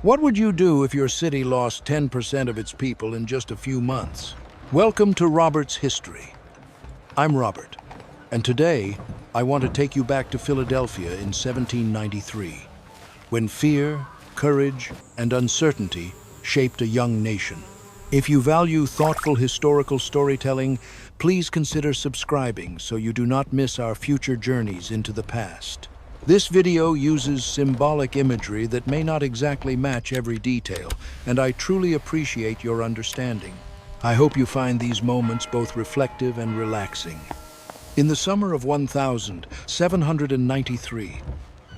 What would you do if your city lost 10% of its people in just a few months? Welcome to Robert's History. I'm Robert, and today I want to take you back to Philadelphia in 1793, when fear, courage, and uncertainty shaped a young nation. If you value thoughtful historical storytelling, please consider subscribing so you do not miss our future journeys into the past. This video uses symbolic imagery that may not exactly match every detail, and I truly appreciate your understanding. I hope you find these moments both reflective and relaxing. In the summer of 1793,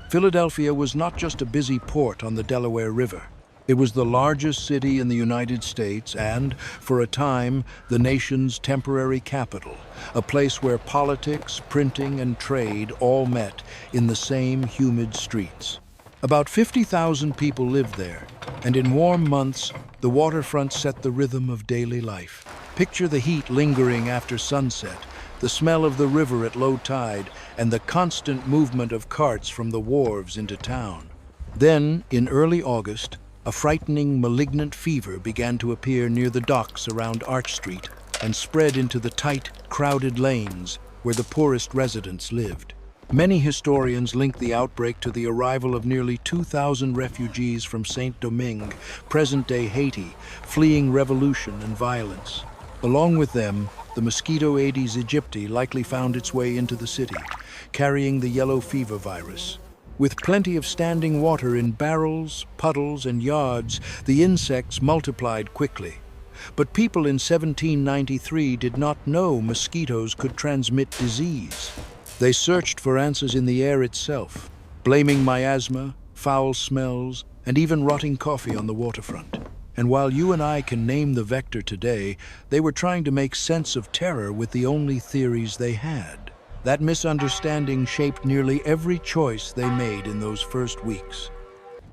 Philadelphia was not just a busy port on the Delaware River. It was the largest city in the United States and, for a time, the nation's temporary capital, a place where politics, printing, and trade all met in the same humid streets. About 50,000 people lived there, and in warm months, the waterfront set the rhythm of daily life. Picture the heat lingering after sunset, the smell of the river at low tide, and the constant movement of carts from the wharves into town. Then, in early August, a frightening, malignant fever began to appear near the docks around Arch Street and spread into the tight, crowded lanes where the poorest residents lived. Many historians link the outbreak to the arrival of nearly 2,000 refugees from Saint-Domingue, present-day Haiti, fleeing revolution and violence. Along with them, the mosquito Aedes aegypti likely found its way into the city, carrying the yellow fever virus. With plenty of standing water in barrels, puddles, and yards, the insects multiplied quickly. But people in 1793 did not know mosquitoes could transmit disease. They searched for answers in the air itself, blaming miasma, foul smells, and even rotting coffee on the waterfront. And while you and I can name the vector today, they were trying to make sense of terror with the only theories they had. That misunderstanding shaped nearly every choice they made in those first weeks.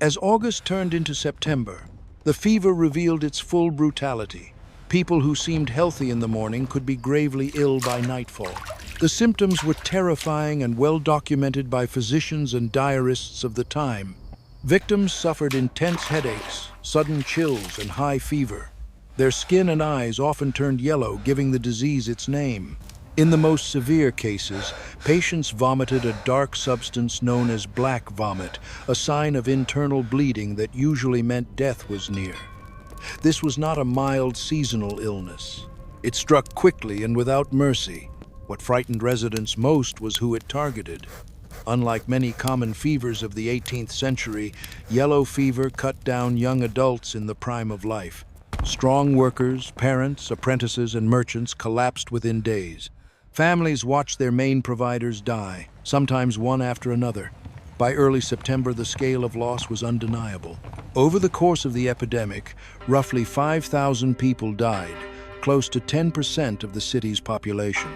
As August turned into September, the fever revealed its full brutality. People who seemed healthy in the morning could be gravely ill by nightfall. The symptoms were terrifying and well documented by physicians and diarists of the time. Victims suffered intense headaches, sudden chills, and high fever. Their skin and eyes often turned yellow, giving the disease its name. In the most severe cases, patients vomited a dark substance known as black vomit, a sign of internal bleeding that usually meant death was near. This was not a mild seasonal illness. It struck quickly and without mercy. What frightened residents most was who it targeted. Unlike many common fevers of the 18th century, yellow fever cut down young adults in the prime of life. Strong workers, parents, apprentices, and merchants collapsed within days. Families watched their main providers die, sometimes one after another. By early September, the scale of loss was undeniable. Over the course of the epidemic, roughly 5,000 people died, close to 10% of the city's population.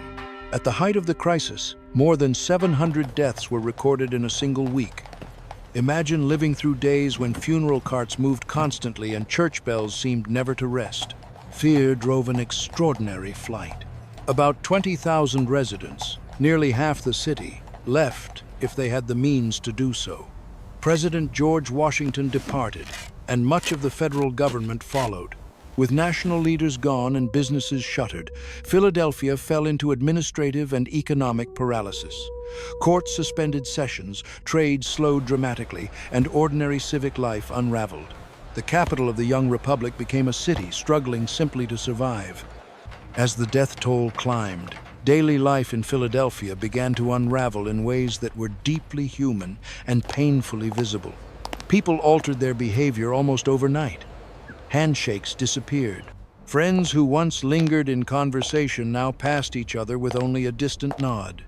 At the height of the crisis, more than 700 deaths were recorded in a single week. Imagine living through days when funeral carts moved constantly and church bells seemed never to rest. Fear drove an extraordinary flight. About 20,000 residents, nearly half the city, left if they had the means to do so. President George Washington departed, and much of the federal government followed. With national leaders gone and businesses shuttered, Philadelphia fell into administrative and economic paralysis. Courts suspended sessions, trade slowed dramatically, and ordinary civic life unraveled. The capital of the young republic became a city struggling simply to survive. As the death toll climbed, daily life in Philadelphia began to unravel in ways that were deeply human and painfully visible. People altered their behavior almost overnight. Handshakes disappeared. Friends who once lingered in conversation now passed each other with only a distant nod.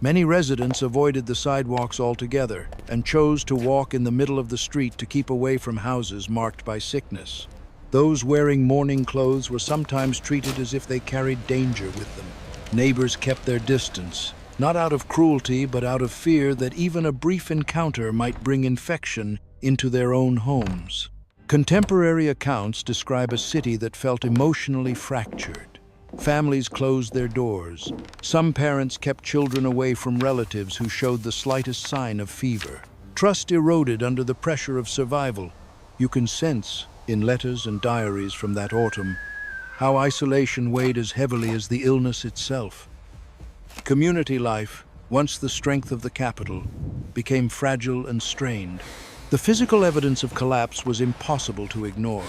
Many residents avoided the sidewalks altogether and chose to walk in the middle of the street to keep away from houses marked by sickness. Those wearing mourning clothes were sometimes treated as if they carried danger with them. Neighbors kept their distance, not out of cruelty but out of fear that even a brief encounter might bring infection into their own homes. Contemporary accounts describe a city that felt emotionally fractured. Families closed their doors. Some parents kept children away from relatives who showed the slightest sign of fever. Trust eroded under the pressure of survival. You can sense, in letters and diaries from that autumn, how isolation weighed as heavily as the illness itself. Community life, once the strength of the capital, became fragile and strained. The physical evidence of collapse was impossible to ignore.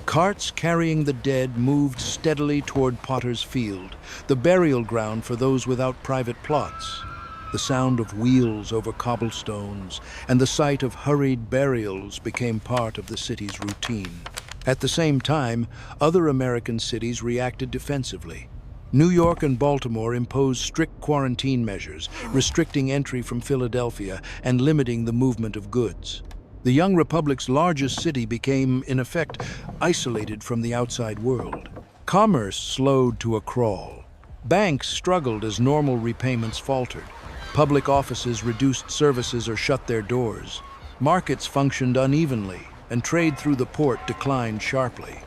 Carts carrying the dead moved steadily toward Potter's Field, the burial ground for those without private plots. The sound of wheels over cobblestones and the sight of hurried burials became part of the city's routine. At the same time, other American cities reacted defensively. New York and Baltimore imposed strict quarantine measures, restricting entry from Philadelphia and limiting the movement of goods. The young republic's largest city became, in effect, isolated from the outside world. Commerce slowed to a crawl. Banks struggled as normal repayments faltered. Public offices reduced services or shut their doors. Markets functioned unevenly, and trade through the port declined sharply.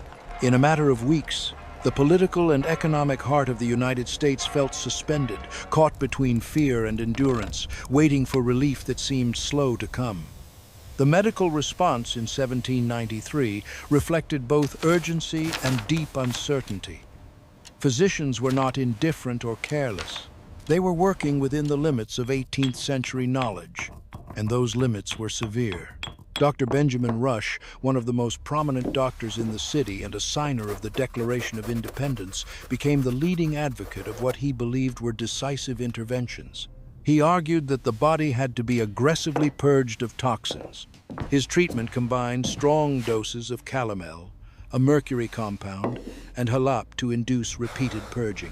In a matter of weeks, the political and economic heart of the United States felt suspended, caught between fear and endurance, waiting for relief that seemed slow to come. The medical response in 1793 reflected both urgency and deep uncertainty. Physicians were not indifferent or careless. They were working within the limits of 18th century knowledge, and those limits were severe. Dr. Benjamin Rush, one of the most prominent doctors in the city and a signer of the Declaration of Independence, became the leading advocate of what he believed were decisive interventions. He argued that the body had to be aggressively purged of toxins. His treatment combined strong doses of calomel, a mercury compound, and halap to induce repeated purging.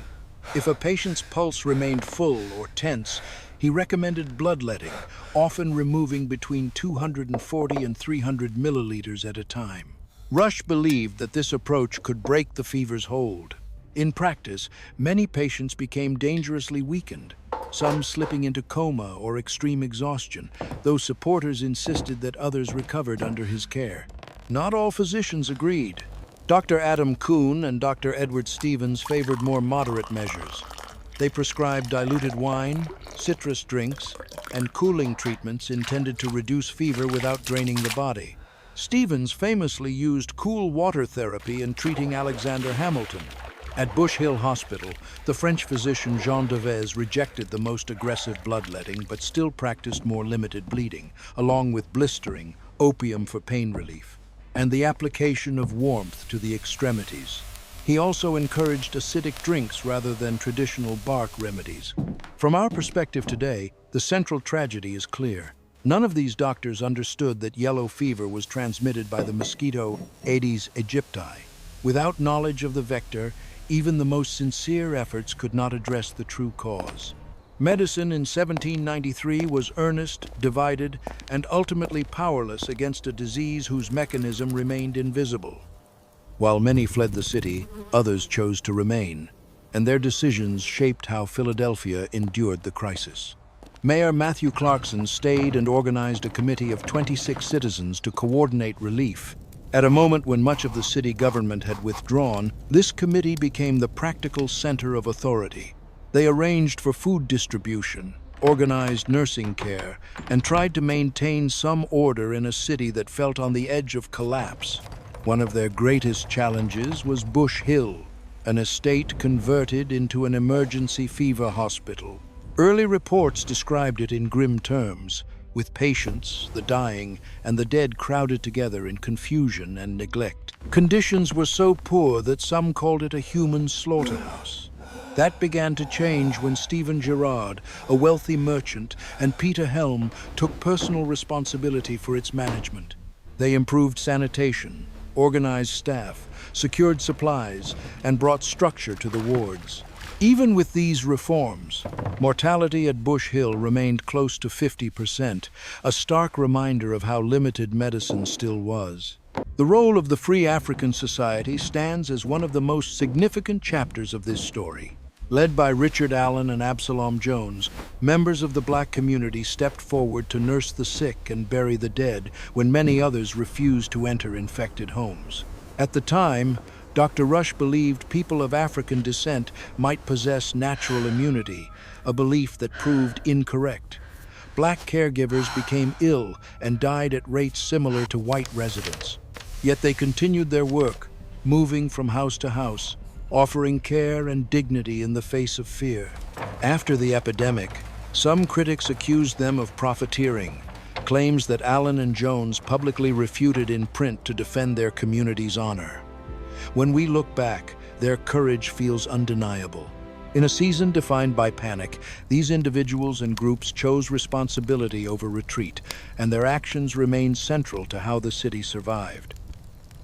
If a patient's pulse remained full or tense, he recommended bloodletting, often removing between 240 and 300 milliliters at a time. Rush believed that this approach could break the fever's hold. In practice, many patients became dangerously weakened, some slipping into coma or extreme exhaustion, though supporters insisted that others recovered under his care. Not all physicians agreed. Dr. Adam Kuhn and Dr. Edward Stevens favored more moderate measures. They prescribed diluted wine, citrus drinks, and cooling treatments intended to reduce fever without draining the body. Stevens famously used cool water therapy in treating Alexander Hamilton. At Bush Hill Hospital, the French physician Jean Devastation rejected the most aggressive bloodletting but still practiced more limited bleeding, along with blistering, opium for pain relief, and the application of warmth to the extremities. He also encouraged acidic drinks rather than traditional bark remedies. From our perspective today, the central tragedy is clear. None of these doctors understood that yellow fever was transmitted by the mosquito Aedes aegypti. Without knowledge of the vector, even the most sincere efforts could not address the true cause. Medicine in 1793 was earnest, divided, and ultimately powerless against a disease whose mechanism remained invisible. While many fled the city, others chose to remain, and their decisions shaped how Philadelphia endured the crisis. Mayor Matthew Clarkson stayed and organized a committee of 26 citizens to coordinate relief. At a moment when much of the city government had withdrawn, this committee became the practical center of authority. They arranged for food distribution, organized nursing care, and tried to maintain some order in a city that felt on the edge of collapse. One of their greatest challenges was Bush Hill, an estate converted into an emergency fever hospital. Early reports described it in grim terms, with patients, the dying, and the dead crowded together in confusion and neglect. Conditions were so poor that some called it a human slaughterhouse. That began to change when Stephen Girard, a wealthy merchant, and Peter Helm took personal responsibility for its management. They improved sanitation, organized staff, secured supplies, and brought structure to the wards. Even with these reforms, mortality at Bush Hill remained close to 50%, a stark reminder of how limited medicine still was. The role of the Free African Society stands as one of the most significant chapters of this story. Led by Richard Allen and Absalom Jones, members of the black community stepped forward to nurse the sick and bury the dead when many others refused to enter infected homes. At the time, Dr. Rush believed people of African descent might possess natural immunity, a belief that proved incorrect. Black caregivers became ill and died at rates similar to white residents. Yet they continued their work, moving from house to house, offering care and dignity in the face of fear. After the epidemic, some critics accused them of profiteering, claims that Allen and Jones publicly refuted in print to defend their community's honor. When we look back, their courage feels undeniable. In a season defined by panic, these individuals and groups chose responsibility over retreat, and their actions remain central to how the city survived.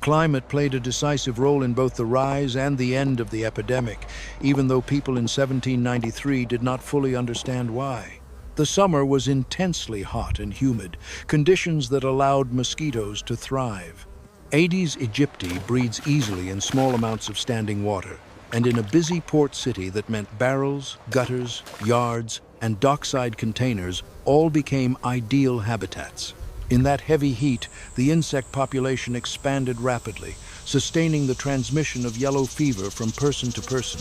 Climate played a decisive role in both the rise and the end of the epidemic, even though people in 1793 did not fully understand why. The summer was intensely hot and humid, conditions that allowed mosquitoes to thrive. Aedes aegypti breeds easily in small amounts of standing water, and in a busy port city that meant barrels, gutters, yards, and dockside containers all became ideal habitats. In that heavy heat, the insect population expanded rapidly, sustaining the transmission of yellow fever from person to person.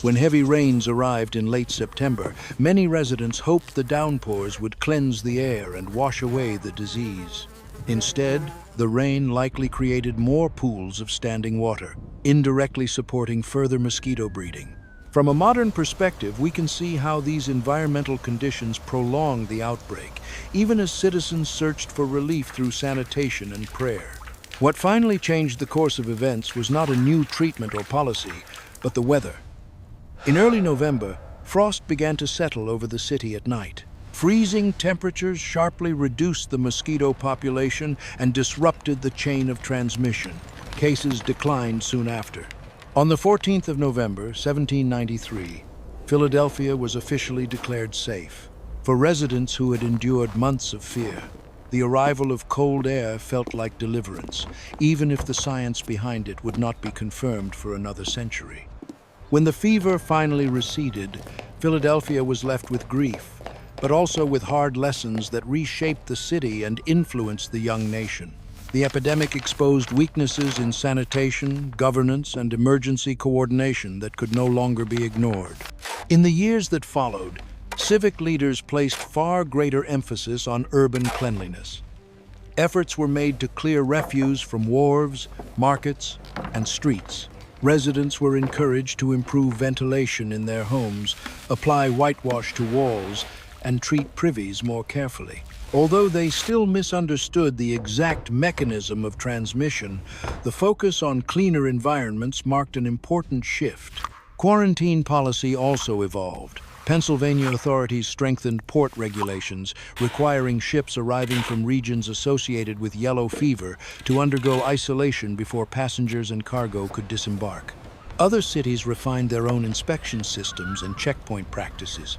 When heavy rains arrived in late September, many residents hoped the downpours would cleanse the air and wash away the disease. Instead, the rain likely created more pools of standing water, indirectly supporting further mosquito breeding. From a modern perspective, we can see how these environmental conditions prolonged the outbreak, even as citizens searched for relief through sanitation and prayer. What finally changed the course of events was not a new treatment or policy, but the weather. In early November, frost began to settle over the city at night. Freezing temperatures sharply reduced the mosquito population and disrupted the chain of transmission. Cases declined soon after. On the 14th of November, 1793, Philadelphia was officially declared safe. For residents who had endured months of fear, the arrival of cold air felt like deliverance, even if the science behind it would not be confirmed for another century. When the fever finally receded, Philadelphia was left with grief, but also with hard lessons that reshaped the city and influenced the young nation. The epidemic exposed weaknesses in sanitation, governance, and emergency coordination that could no longer be ignored. In the years that followed, civic leaders placed far greater emphasis on urban cleanliness. Efforts were made to clear refuse from wharves, markets, and streets. Residents were encouraged to improve ventilation in their homes, apply whitewash to walls, and treat privies more carefully. Although they still misunderstood the exact mechanism of transmission, the focus on cleaner environments marked an important shift. Quarantine policy also evolved. Pennsylvania authorities strengthened port regulations, requiring ships arriving from regions associated with yellow fever to undergo isolation before passengers and cargo could disembark. Other cities refined their own inspection systems and checkpoint practices.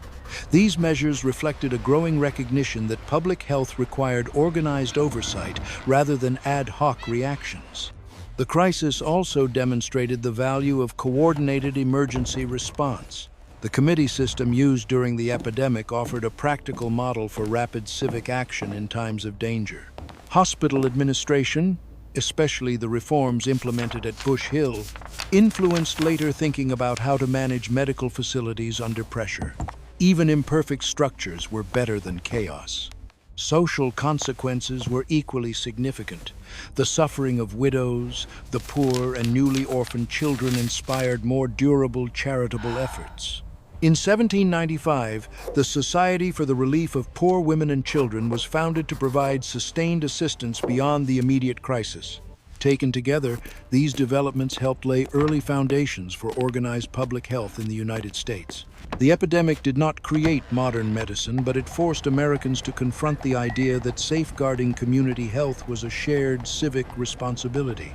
These measures reflected a growing recognition that public health required organized oversight rather than ad hoc reactions. The crisis also demonstrated the value of coordinated emergency response. The committee system used during the epidemic offered a practical model for rapid civic action in times of danger. Hospital administration, especially the reforms implemented at Bush Hill, influenced later thinking about how to manage medical facilities under pressure. Even imperfect structures were better than chaos. Social consequences were equally significant. The suffering of widows, the poor, and newly orphaned children inspired more durable charitable efforts. In 1795, the Society for the Relief of Poor Women and Children was founded to provide sustained assistance beyond the immediate crisis. Taken together, these developments helped lay early foundations for organized public health in the United States. The epidemic did not create modern medicine, but it forced Americans to confront the idea that safeguarding community health was a shared civic responsibility.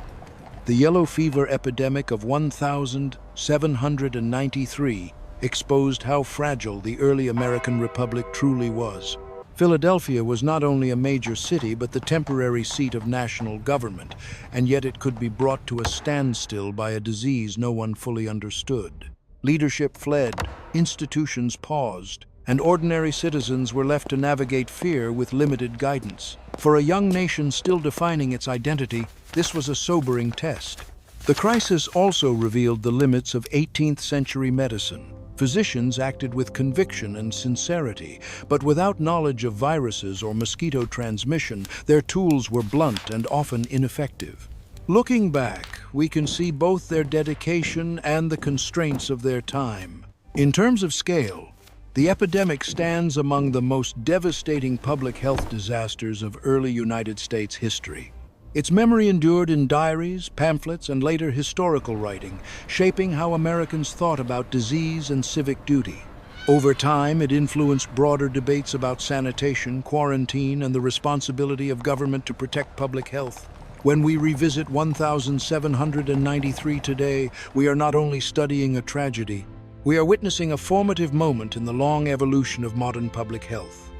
The yellow fever epidemic of 1793 exposed how fragile the early American Republic truly was. Philadelphia was not only a major city, but the temporary seat of national government, and yet it could be brought to a standstill by a disease no one fully understood. Leadership fled, institutions paused, and ordinary citizens were left to navigate fear with limited guidance. For a young nation still defining its identity, this was a sobering test. The crisis also revealed the limits of 18th century medicine. Physicians acted with conviction and sincerity, but without knowledge of viruses or mosquito transmission, their tools were blunt and often ineffective. Looking back, we can see both their dedication and the constraints of their time. In terms of scale, the epidemic stands among the most devastating public health disasters of early United States history. Its memory endured in diaries, pamphlets, and later historical writing, shaping how Americans thought about disease and civic duty. Over time, it influenced broader debates about sanitation, quarantine, and the responsibility of government to protect public health. When we revisit 1793 today, we are not only studying a tragedy, we are witnessing a formative moment in the long evolution of modern public health.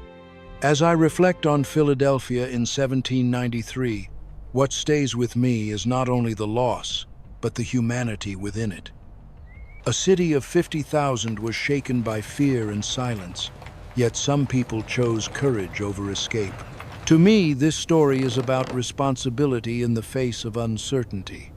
As I reflect on Philadelphia in 1793, what stays with me is not only the loss, but the humanity within it. A city of 50,000 was shaken by fear and silence, yet some people chose courage over escape. To me, this story is about responsibility in the face of uncertainty.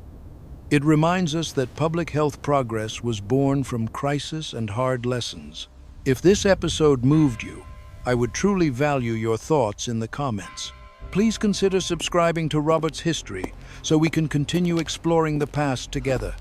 It reminds us that public health progress was born from crisis and hard lessons. If this episode moved you, I would truly value your thoughts in the comments. Please consider subscribing to Robert's History so we can continue exploring the past together.